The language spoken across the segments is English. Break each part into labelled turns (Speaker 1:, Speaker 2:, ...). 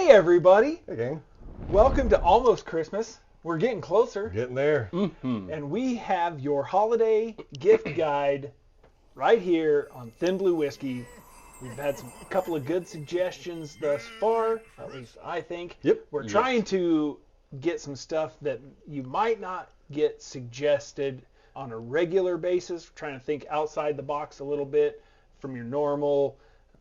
Speaker 1: Hey everybody,
Speaker 2: Hey gang.
Speaker 1: welcome to Almost Christmas. We're getting closer,
Speaker 2: Getting there.
Speaker 1: and we have your holiday gift guide right here on Thin Blue Whiskey. We've had a couple of good suggestions thus far, at least I think.
Speaker 2: Yep.
Speaker 1: We're trying to get some stuff that you might not get suggested on a regular basis. We're trying to think outside the box a little bit from your normal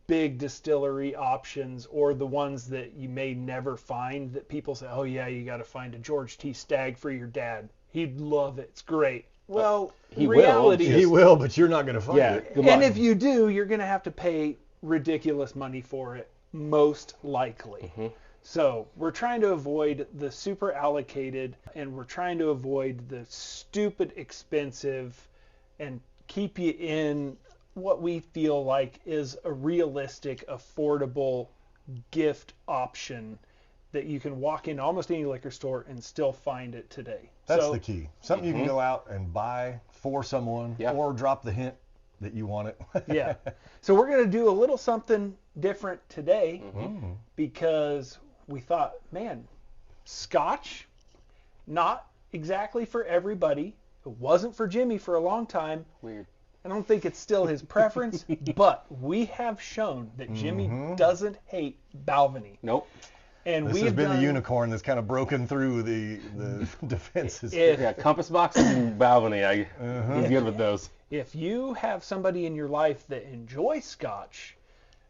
Speaker 1: big distillery options, or the ones that you may never find that people say, oh yeah, you got to find a George T. Stagg for your dad. He'd love it. It's great. Well,
Speaker 3: he
Speaker 1: reality
Speaker 3: will.
Speaker 2: He will, but you're not going to find it.
Speaker 3: Good
Speaker 1: and
Speaker 3: luck.
Speaker 1: if you do, you're going to have to pay ridiculous money for it, most likely. So we're trying to avoid the super allocated, and we're trying to avoid the stupid expensive, and keep you in what we feel like is a realistic, affordable gift option that you can walk into almost any liquor store and still find it today.
Speaker 2: That's the key. Something you can go out and buy for someone, or drop the hint that you want it.
Speaker 1: Yeah. So we're going to do a little something different today because we thought, man, Scotch, not exactly for everybody. It wasn't for Jimmy for a long time.
Speaker 3: Weird.
Speaker 1: I don't think it's still his preference, but we have shown that Jimmy doesn't hate Balvenie.
Speaker 3: Nope.
Speaker 1: And
Speaker 2: This
Speaker 1: we
Speaker 2: has
Speaker 1: have
Speaker 2: been
Speaker 1: done,
Speaker 2: the unicorn that's kind of broken through the defenses.
Speaker 3: Yeah, compass boxes and Balvenie. He's good with those.
Speaker 1: if you have somebody in your life that enjoys Scotch,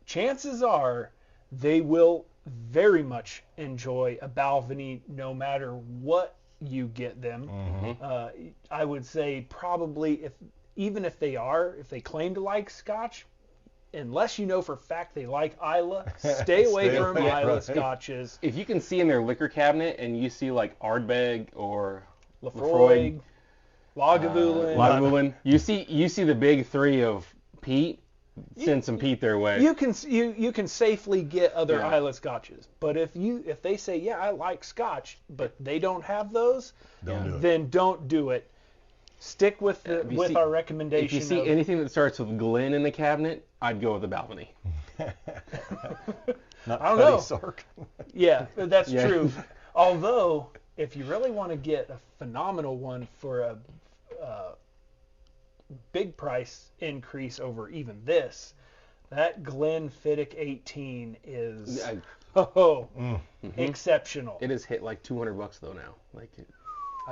Speaker 1: chances are they will very much enjoy a Balvenie no matter what you get them. I would say probably even if they claim to like Scotch, unless you know for a fact they like Isla, stay away
Speaker 2: Stay
Speaker 1: from
Speaker 2: away,
Speaker 1: Isla
Speaker 2: right.
Speaker 1: Scotches.
Speaker 3: If you can see in their liquor cabinet and you see like Ardbeg or
Speaker 1: Lafroig, Lagavulin.
Speaker 3: Lagavulin, you see the big three of peat, send some peat their way.
Speaker 1: You can safely get other
Speaker 3: Yeah.
Speaker 1: Isla Scotches, but if they say, yeah, I like Scotch, but they don't have those,
Speaker 2: Don't do it.
Speaker 1: then don't do it. Stick with our recommendation.
Speaker 3: If you see anything that starts with Glen in the cabinet, I'd go with the Balvenie.
Speaker 2: Not
Speaker 1: I don't
Speaker 2: Cuddy
Speaker 1: know.
Speaker 2: Sark.
Speaker 1: Yeah, that's
Speaker 3: Yeah.
Speaker 1: true. Although, if you really want to get a phenomenal one for a big price increase over even this, that Glenfiddich 18 is exceptional.
Speaker 3: It has hit like $200 though now. Like,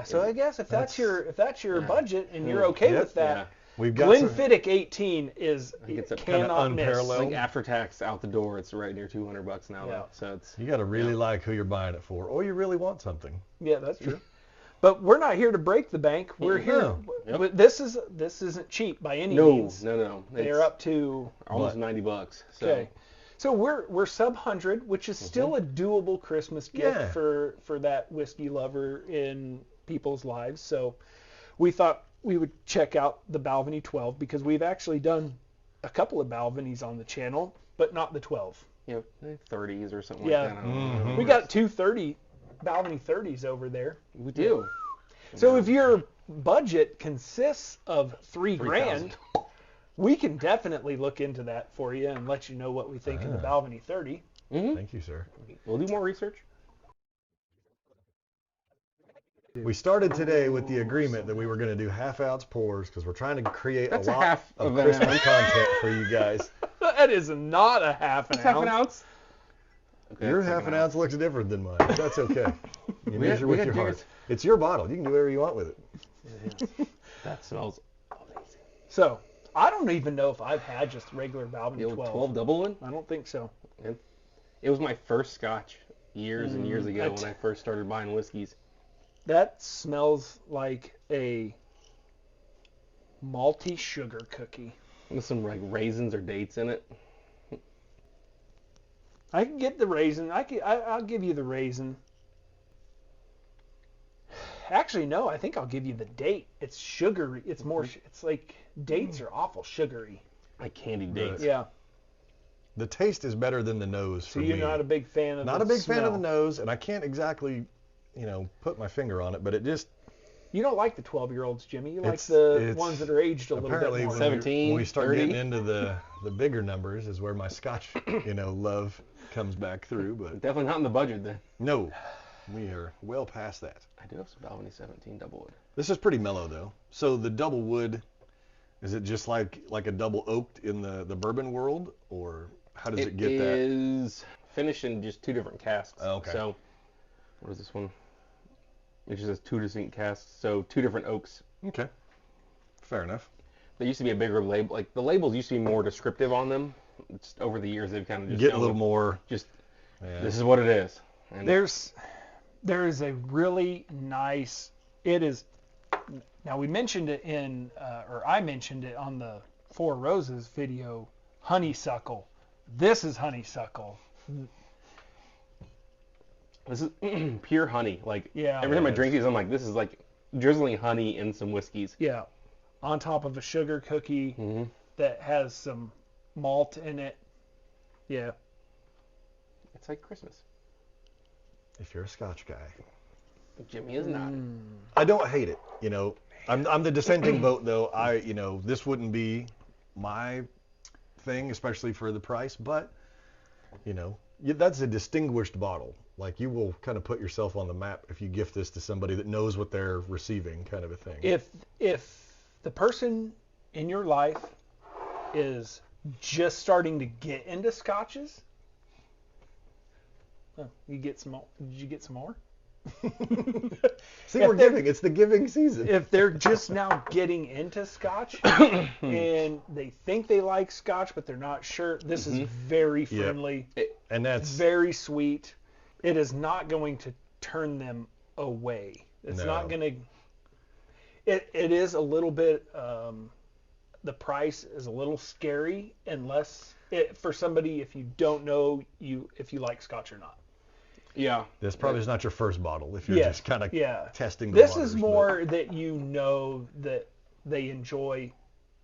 Speaker 1: So I guess if that's your budget and you're okay with that,
Speaker 3: yeah.
Speaker 2: We've got some,
Speaker 1: Glenfiddich 18 is
Speaker 3: it's a
Speaker 1: cannot miss.
Speaker 2: unparalleled.
Speaker 3: like after tax out the door, it's right near $200 now.
Speaker 1: Yeah.
Speaker 3: Though. So it's
Speaker 2: you got to really like who you're buying it for, or you really want something.
Speaker 1: Yeah, that's true. But we're not here to break the bank. We're here.
Speaker 2: No.
Speaker 1: But this isn't cheap by any
Speaker 3: no.
Speaker 1: means.
Speaker 3: They're
Speaker 1: They're up to
Speaker 3: almost $90. So.
Speaker 1: okay. So we're sub 100, which is still a doable Christmas gift
Speaker 2: Yeah.
Speaker 1: for that whiskey lover in people's lives. So we thought we would check out the Balvenie 12 because we've actually done a couple of Balvenies on the channel, but not the 12.
Speaker 3: 30s or something
Speaker 1: Yeah.
Speaker 3: like that. I don't know.
Speaker 1: We got 230 Balvenie 30s over there.
Speaker 3: We do.
Speaker 1: So if your budget consists of $3,000, we can definitely look into that for you and let you know what we think of the Balvenie 30.
Speaker 2: Thank you, sir.
Speaker 3: We'll do more research.
Speaker 2: We started today with the agreement that we were going to do half-ounce pours because we're trying to create
Speaker 3: That's
Speaker 2: a
Speaker 3: a
Speaker 2: lot
Speaker 3: half
Speaker 2: of
Speaker 3: of an
Speaker 2: Christmas
Speaker 3: ounce.
Speaker 2: content for you guys.
Speaker 1: That is not a half an
Speaker 3: Half
Speaker 1: ounce.
Speaker 3: an ounce. Okay,
Speaker 2: Your
Speaker 3: that's
Speaker 2: half an ounce looks different than mine. That's okay. You measure
Speaker 3: we
Speaker 2: with
Speaker 3: got
Speaker 2: your heart.
Speaker 3: yours.
Speaker 2: It's your bottle. You can do whatever you want with it.
Speaker 3: That smells amazing.
Speaker 1: So I don't even know if I've had just regular Balvenie
Speaker 3: The old
Speaker 1: 12.
Speaker 3: 12 double one.
Speaker 1: I don't think so.
Speaker 3: It was my first Scotch years and years ago
Speaker 1: That-
Speaker 3: when I first started buying whiskeys.
Speaker 1: That smells like a malty sugar cookie.
Speaker 3: With some like raisins or dates in it.
Speaker 1: I can get the raisin. I'll give you the raisin. Actually, no. I think I'll give you the date. It's sugary. It's more. It's like dates are awful sugary.
Speaker 3: Like candied dates.
Speaker 1: Yeah.
Speaker 2: The taste is better than the nose
Speaker 1: So
Speaker 2: for
Speaker 1: you're
Speaker 2: me.
Speaker 1: not a big fan of
Speaker 2: Not
Speaker 1: the
Speaker 2: a big fan of the
Speaker 1: smell.
Speaker 2: nose, and I can't exactly, put my finger on it, but it just,
Speaker 1: You don't like the 12-year-olds, Jimmy. You like the ones that are aged a little bit
Speaker 2: Apparently,
Speaker 1: more.
Speaker 3: 17,
Speaker 2: when we start
Speaker 3: 30.
Speaker 2: getting into the bigger numbers is where my Scotch, love comes back through. But
Speaker 3: Definitely not in the budget then.
Speaker 2: no, we are well past that.
Speaker 3: I do have some Balvenie 17 double wood.
Speaker 2: This is pretty mellow though. So the double wood, is it just like a double oaked in the bourbon world, or how does it get that?
Speaker 3: It is finished in just 2 different casks.
Speaker 2: Oh, okay.
Speaker 3: So, what is this one? It just says 2 distinct casks, so 2 different oaks.
Speaker 2: Okay, fair enough.
Speaker 3: There used to be a bigger label. Like, the labels used to be more descriptive on them. It's, over the years, they've kind of just
Speaker 2: Get a little more.
Speaker 3: Just,
Speaker 2: Yeah.
Speaker 3: this is what it is. And
Speaker 1: there is a really nice. It is. Now we mentioned it or I mentioned it on the Four Roses video. Honeysuckle. This is honeysuckle.
Speaker 3: This is pure honey. Like,
Speaker 1: Yeah.
Speaker 3: every time I drink these, I'm like, this is like drizzling honey in some whiskeys.
Speaker 1: Yeah, on top of a sugar cookie that has some malt in it. Yeah.
Speaker 3: It's like Christmas.
Speaker 2: If you're a Scotch guy.
Speaker 3: Jimmy is not.
Speaker 2: I don't hate it, I'm the dissenting vote though. This wouldn't be my thing, especially for the price, but that's a distinguished bottle. Like, you will kind of put yourself on the map if you gift this to somebody that knows what they're receiving, kind of a thing.
Speaker 1: If the person in your life is just starting to get into scotches, you get some more. Did you get some more?
Speaker 2: See, we're giving. It's the giving season.
Speaker 1: If they're just now getting into scotch and they think they like scotch but they're not sure, this is very friendly.
Speaker 2: And that's
Speaker 1: very sweet. It is not going to turn them away. It's not going to. It is a little bit. The price is a little scary unless for somebody, if you don't know if you like scotch or not.
Speaker 3: Yeah.
Speaker 2: This probably is not your first bottle if you're just kind of testing the
Speaker 1: This
Speaker 2: waters,
Speaker 1: is more that that they enjoy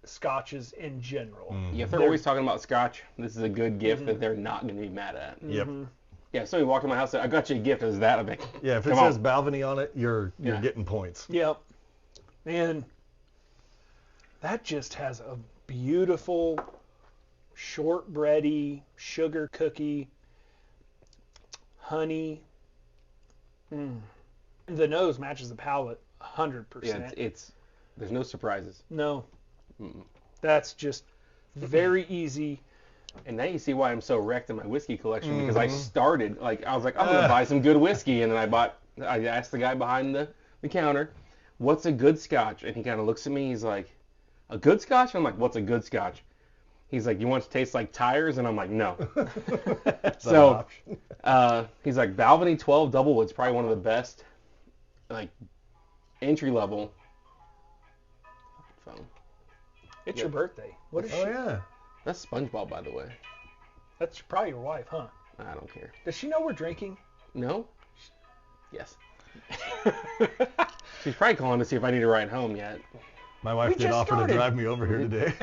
Speaker 1: scotches in general.
Speaker 3: Yeah, if they're always talking about scotch, this is a good gift that they're not going to be mad at.
Speaker 2: Yep.
Speaker 3: Yeah, if somebody walked in my house and said, I got you a gift, is that? I'm like,
Speaker 2: Yeah, if it
Speaker 3: come
Speaker 2: says
Speaker 3: on.
Speaker 2: Balvenie on it, you're getting points.
Speaker 1: Yep. And that just has a beautiful shortbready sugar cookie, honey. The nose matches the palate 100%.
Speaker 3: Yeah, it's there's no surprises.
Speaker 1: No. That's just very easy.
Speaker 3: And now you see why I'm so wrecked in my whiskey collection, because I started, I was like, I'm going to buy some good whiskey, and then I asked the guy behind the counter, what's a good scotch? And he kind of looks at me, he's like, a good scotch? I'm like, what's a good scotch? He's like, you want it to taste like tires? And I'm like, no. So, he's like, Balvenie 12 Double Wood's probably one of the best, entry level. Phone.
Speaker 1: It's your birthday. What is
Speaker 2: Oh, yeah.
Speaker 3: That's SpongeBob, by the way.
Speaker 1: That's probably your wife, huh?
Speaker 3: I don't care.
Speaker 1: Does she know we're drinking?
Speaker 3: No? Yes. She's probably calling to see if I need a ride home yet.
Speaker 2: My wife did
Speaker 1: just
Speaker 2: offer
Speaker 1: started.
Speaker 2: to drive me over here today.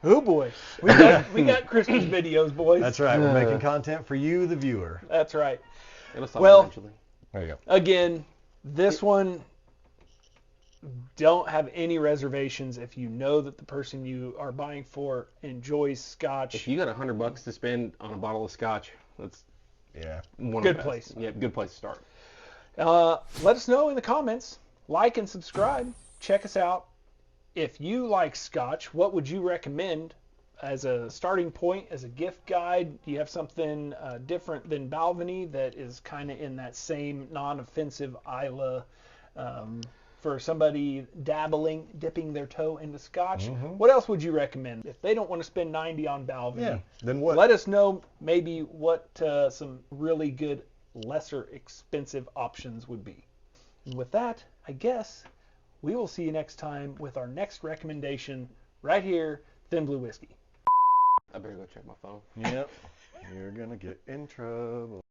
Speaker 1: Oh boy, we got Christmas videos, boys.
Speaker 2: That's right. We're making content for you, the viewer.
Speaker 1: That's right.
Speaker 3: It'll stop
Speaker 1: Well-
Speaker 3: eventually.
Speaker 2: There you go.
Speaker 1: Again, this one, don't have any reservations if you know that the person you are buying for enjoys scotch.
Speaker 3: If you got $100 to spend on a bottle of scotch, that's
Speaker 2: Yeah.
Speaker 3: one
Speaker 1: Good
Speaker 3: of the best.
Speaker 1: place.
Speaker 3: Yeah, good place to start.
Speaker 1: Let us know in the comments. Like and subscribe. Check us out. If you like scotch, what would you recommend as a starting point, as a gift guide? Do you have something different than Balvenie that is kind of in that same non-offensive Isla for somebody dipping their toe into scotch? What else would you recommend? If they don't want to spend $90 on Balvenie,
Speaker 2: Yeah. Then what?
Speaker 1: let us know maybe what some really good, lesser expensive options would be. And with that, I guess we will see you next time with our next recommendation right here, Thin Blue Whiskey.
Speaker 3: I better go check my phone.
Speaker 2: Yep. You're going to get in trouble.